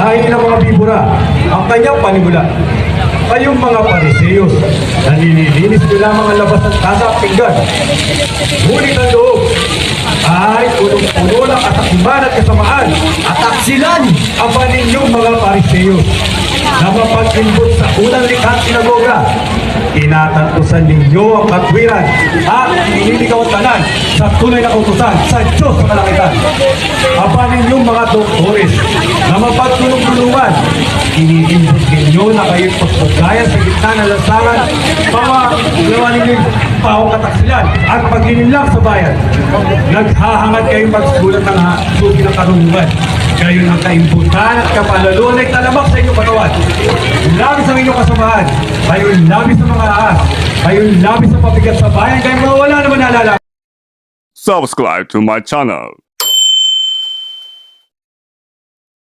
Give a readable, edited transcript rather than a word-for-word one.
dahil ng mga bibura ang kanyang panimula. Kayong mga Pariseyos, nanililinis nyo lamang ang labas ng tasa at pinggan. Ngunit ang loob ay punong-puno ng kasakiman at kasamaan at aksilan ang paninyong mga Pariseyos na mapag-imbot sa unang likhang sinagoga. Tinatantusan ninyo ang katwiran at iniligaw ang tanan sa tunay na kautusan sa Diyos sa kalangitan. Aba ninyong mga doktores na mapagtulong-tulungan, iniimbot ninyo na kayo'y pagpagayan sa gitna ng lansangan, mga gawa ninyo'y pahong kataksilan at paghininlang sa bayan. Naghahangad kayong magsulat ng sugi ng karunungan. Gayon ang kaimbutan at kapalaluan ay talamak sa inyong katawan. Labis ang inyong kasamahan. Gayon labis sa mga ahas. Gayon labis sa pabigat sa bayan. Gayon mga wala naman nalala. Subscribe to my channel.